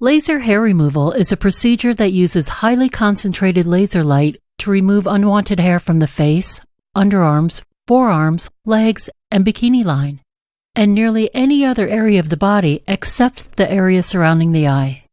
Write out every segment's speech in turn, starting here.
Laser hair removal is a procedure that uses highly concentrated laser light to remove unwanted hair from the face, underarms, forearms, legs, and bikini line, and nearly any other area of the body except the area surrounding the eye.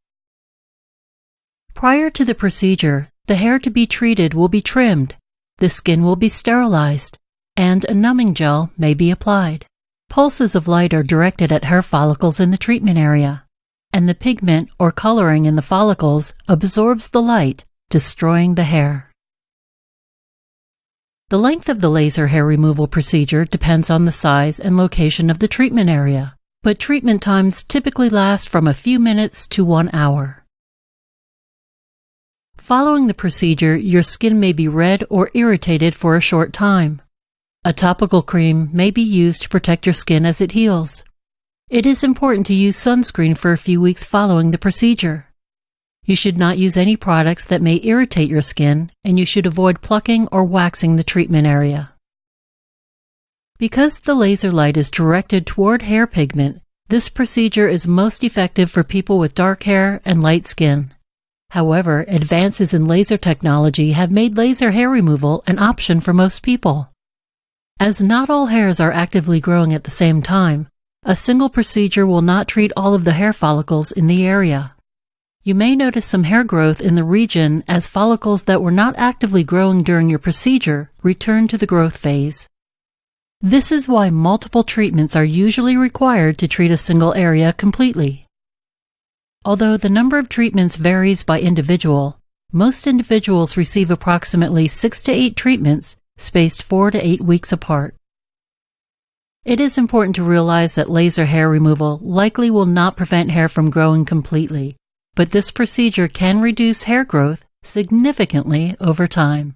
Prior to the procedure, the hair to be treated will be trimmed, the skin will be sterilized, and a numbing gel may be applied. Pulses of light are directed at hair follicles in the treatment area, and the pigment or coloring in the follicles absorbs the light, destroying the hair. The length of the laser hair removal procedure depends on the size and location of the treatment area, but treatment times typically last from a few minutes to 1 hour. Following the procedure, your skin may be red or irritated for a short time. A topical cream may be used to protect your skin as it heals. It is important to use sunscreen for a few weeks following the procedure. You should not use any products that may irritate your skin, and you should avoid plucking or waxing the treatment area. Because the laser light is directed toward hair pigment, this procedure is most effective for people with dark hair and light skin. However, advances in laser technology have made laser hair removal an option for most people. As not all hairs are actively growing at the same time, a single procedure will not treat all of the hair follicles in the area. You may notice some hair growth in the region as follicles that were not actively growing during your procedure return to the growth phase. This is why multiple treatments are usually required to treat a single area completely. Although the number of treatments varies by individual, most individuals receive approximately 6 to 8 treatments spaced 4 to 8 weeks apart. It is important to realize that laser hair removal likely will not prevent hair from growing completely, but this procedure can reduce hair growth significantly over time.